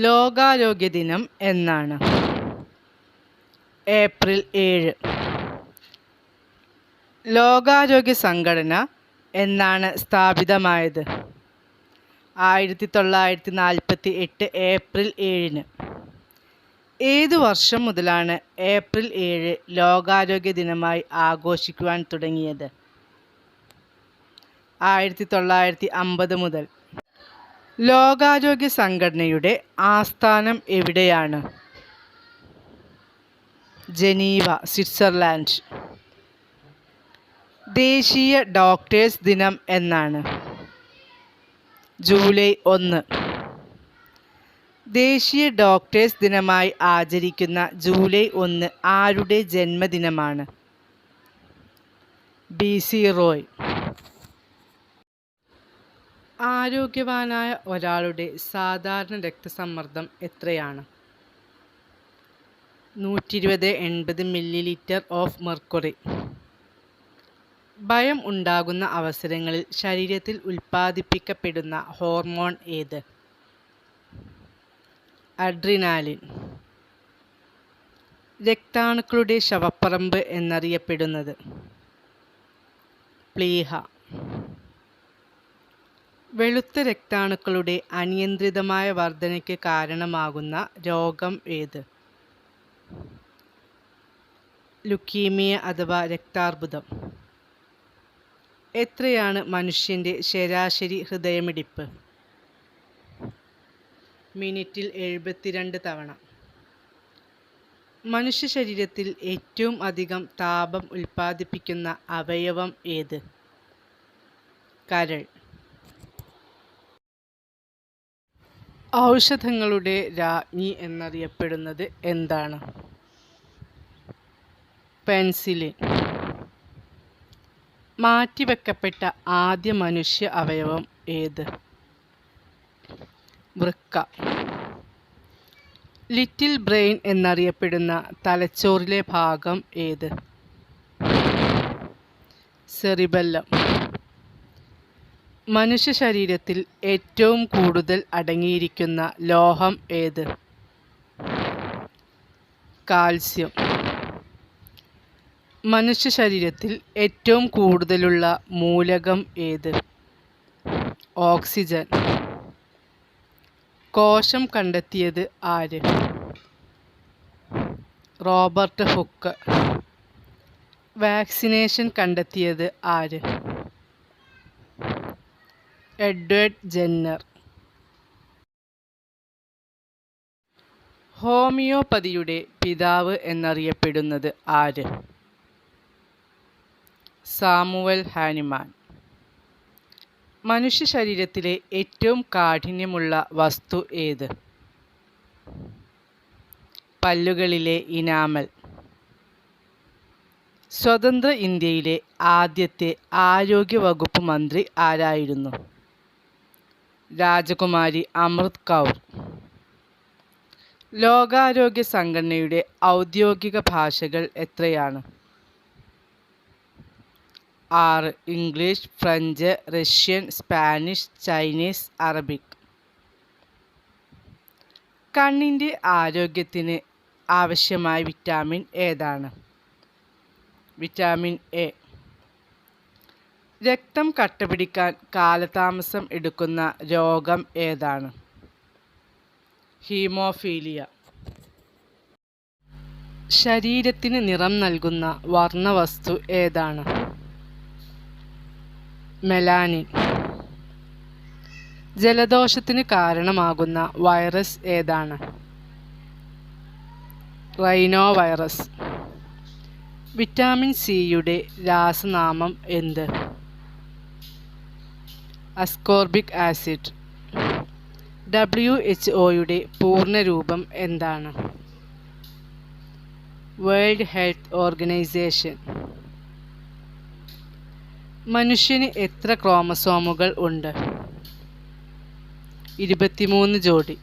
ലോകാരോഗ്യ ദിനം എന്നാണ്? ഏപ്രിൽ 7. ലോകാരോഗ്യ സംഘടന എന്നാണ് സ്ഥാപിതമായത്? 1948 ഏപ്രിൽ 7. ഏതു വർഷം മുതലാണ് ഏപ്രിൽ 7 ലോകാരോഗ്യ ദിനമായി ആഘോഷിക്കുവാൻ തുടങ്ങിയത്? 1950 മുതൽ. ലോകാരോഗ്യ സംഘടനയുടെ ആസ്ഥാനം എവിടെയാണ്? Geneva, Switzerland. ദേശീയ ഡോക്ടേഴ്സ് ദിനം എന്നാണ്? ജൂലൈ 1. ദേശീയ ഡോക്ടേഴ്സ് ദിനമായി ആചരിക്കുന്ന ജൂലൈ 1 ആരുടെ ജന്മദിനമാണ്? BC റോയ്. ആരോഗ്യവാനായ ഒരാളുടെ സാധാരണ രക്തസമ്മർദ്ദം എത്രയാണ്? 120/80 മില്ലിലിറ്റർ ഓഫ് മെർക്കുറി. ഭയം ഉണ്ടാകുന്ന അവസരങ്ങളിൽ ശരീരത്തിൽ ഉൽപ്പാദിപ്പിക്കപ്പെടുന്ന ഹോർമോൺ ഏത്? അഡ്രിനാലിൻ. രക്താണുക്കളുടെ ശവപ്പറമ്പ് എന്നറിയപ്പെടുന്നത്? പ്ലീഹ. വെളുത്ത രക്താണുക്കളുടെ അനിയന്ത്രിതമായ വർധനയ്ക്ക് കാരണമാകുന്ന രോഗം ഏത്? ലുക്കീമിയ അഥവാ രക്താർബുദം. എത്രയാണ് മനുഷ്യൻ്റെ ശരാശരി ഹൃദയമിടിപ്പ്? മിനിറ്റിൽ 72 തവണ. മനുഷ്യ ശരീരത്തിൽ ഏറ്റവും അധികം താപം ഉൽപ്പാദിപ്പിക്കുന്ന അവയവം ഏത്? കരൾ. ഔഷധങ്ങളുടെ രാജ്ഞി എന്നറിയപ്പെടുന്നത് എന്താണ്? പെൻസിലിൻ. മാറ്റിവെക്കപ്പെട്ട ആദ്യ മനുഷ്യ അവയവം ഏത്? വൃക്ക. ലിറ്റിൽ ബ്രെയിൻ എന്നറിയപ്പെടുന്ന തലച്ചോറിലെ ഭാഗം ഏത്? സെറിബെല്ലം. മനുഷ്യ ശരീരത്തിൽ ഏറ്റവും കൂടുതൽ അടങ്ങിയിരിക്കുന്ന ലോഹം ഏത്? കാൽസ്യം. മനുഷ്യ ശരീരത്തിൽ ഏറ്റവും കൂടുതലുള്ള മൂലകം ഏത്? ഓക്സിജൻ. കോശം കണ്ടെത്തിയത് ആര്? Robert hook. വാക്സിനേഷൻ കണ്ടെത്തിയത് ആര്? Edward Jenner. ഹോമിയോപ്പതിയുടെ പിതാവ് എന്നറിയപ്പെടുന്നത് ആര്? Samuel Hahnemann. മനുഷ്യ ശരീരത്തിലെ ഏറ്റവും കാഠിന്യമുള്ള വസ്തു ഏത്? പല്ലുകളിലെ ഇനാമൽ. സ്വതന്ത്ര ഇന്ത്യയിലെ ആദ്യത്തെ ആരോഗ്യ വകുപ്പ് മന്ത്രി ആരായിരുന്നു? രാജകുമാരി അമൃത് കൗർ. ലോകാരോഗ്യ സംഘടനയുടെ ഔദ്യോഗിക ഭാഷകൾ എത്രയാണ്? 6. English, French, Russian, Spanish, Chinese, Arabic. കണ്ണിൻ്റെ ആരോഗ്യത്തിന് ആവശ്യമായ വിറ്റാമിൻ ഏതാണ്? Vitamin A. രക്തം കട്ടപിടിക്കാൻ കാലതാമസം എടുക്കുന്ന രോഗം ഏതാണ്? ഹീമോഫീലിയ. ശരീരത്തിന് നിറം നൽകുന്ന വർണ്ണവസ്തു ഏതാണ്? മെലാനിൻ. ജലദോഷത്തിന് കാരണമാകുന്ന വൈറസ് ഏതാണ്? Rhino virus. വിറ്റാമിൻ സിയുടെ രാസനാമം എന്ത്? Ascorbic acid. WHO-യുടെ പൂർണ്ണരൂപം എന്താണ്? World health organisation. മനുഷ്യന് എത്ര ക്രോമസോമുകൾ ഉണ്ട്? 23 ജോഡി.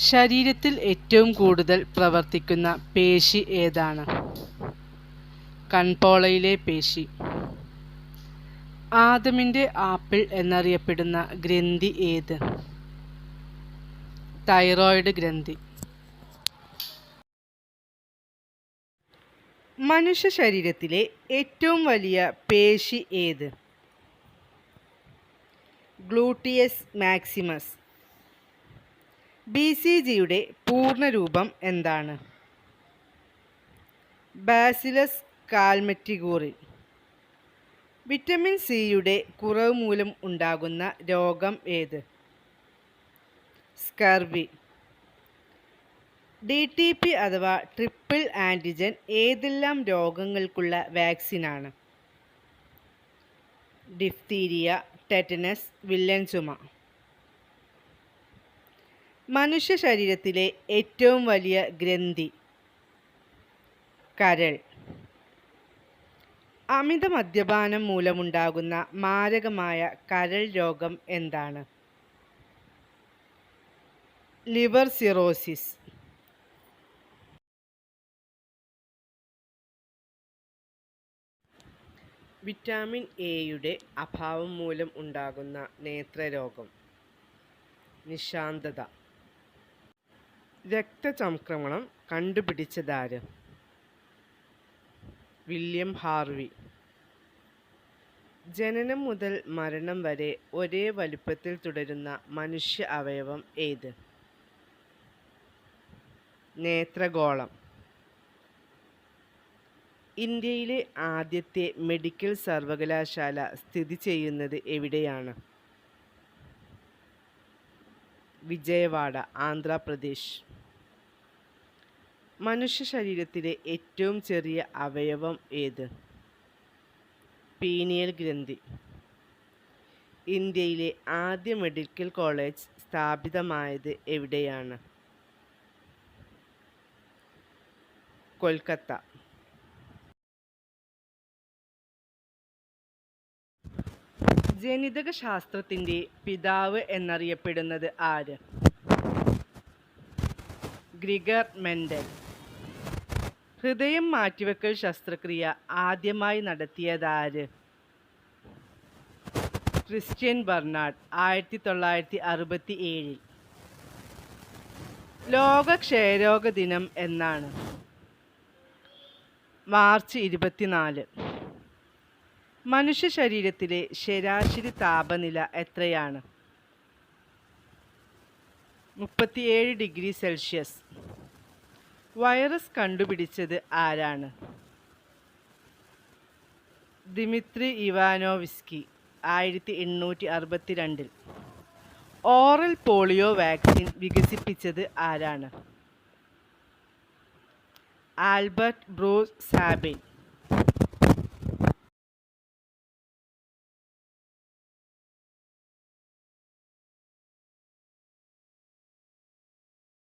ശരീരത്തിൽ ഏറ്റവും കൂടുതൽ പ്രവർത്തിക്കുന്ന പേശി ഏതാണ്? കൺപോളയിലെ പേശി. ആദമിൻ്റെ ആപ്പിൾ എന്നറിയപ്പെടുന്ന ഗ്രന്ഥി ഏത്? തൈറോയ്ഡ് ഗ്രന്ഥി. മനുഷ്യ ശരീരത്തിലെ ഏറ്റവും വലിയ പേശി ഏത്? Gluteus maximus. BCGയുടെ പൂർണ്ണരൂപം എന്താണ്? ബാസിലസ് കാൽമെറ്റിഗോറി. വിറ്റമിൻ സിയുടെ കുറവ് മൂലം ഉണ്ടാകുന്ന രോഗം ഏത്? സ്കർവി. DTP അഥവാ ട്രിപ്പിൾ ആൻറ്റിജൻ ഏതെല്ലാം രോഗങ്ങൾക്കുള്ള വാക്സിനാണ്? ഡിഫ്തീരിയ, ടെറ്റനസ്, വില്ലൻ ചുമ. മനുഷ്യ ശരീരത്തിലെ ഏറ്റവും വലിയ ഗ്രന്ഥി? കരൾ. അമിത മദ്യപാനം മൂലമുണ്ടാകുന്ന മാരകമായ കരൾ രോഗം എന്താണ്? Liver cirrhosis. വിറ്റാമിൻ എയുടെ അഭാവം മൂലം ഉണ്ടാകുന്ന നേത്രരോഗം? നിശാന്തത. രക്തചംക്രമണം കണ്ടുപിടിച്ചതാര്? William Harvey. ജനനം മുതൽ മരണം വരെ ഒരേ വലുപ്പത്തിൽ തുടരുന്ന മനുഷ്യ അവയവം ഏത്? നേത്രഗോളം. ഇന്ത്യയിലെ ആദ്യത്തെ മെഡിക്കൽ സർവകലാശാല സ്ഥിതി ചെയ്യുന്നത് എവിടെയാണ്? വിജയവാഡ, ആന്ധ്രാപ്രദേശ്. മനുഷ്യ ശരീരത്തിലെ ഏറ്റവും ചെറിയ അവയവം ഏത്? പീനിയൽ ഗ്രന്ഥി. ഇന്ത്യയിലെ ആദ്യ മെഡിക്കൽ കോളേജ് സ്ഥാപിതമായത് എവിടെയാണ്? കൊൽക്കത്ത. ജനിതക ശാസ്ത്രത്തിൻ്റെ പിതാവ് എന്നറിയപ്പെടുന്നത് ആര്? Gregor Mendel. ഹൃദയം മാറ്റിവെക്കൽ ശസ്ത്രക്രിയ ആദ്യമായി നടത്തിയതാര്? Christian Bernard, 1967. ലോക ക്ഷയരോഗ ദിനം എന്നാണ്? മാർച്ച് 24. മനുഷ്യ ശരീരത്തിലെ ശരാശരി താപനില എത്രയാണ്? 37 ഡിഗ്രി സെൽഷ്യസ്. വൈറസ് കണ്ടുപിടിച്ചത് ആരാണ്? ദിമിത്രി ഇവാനോവിസ്കി, 1862. ഓറൽ പോളിയോ വാക്സിൻ വികസിപ്പിച്ചത് ആരാണ്? Albert Bruce Sabin.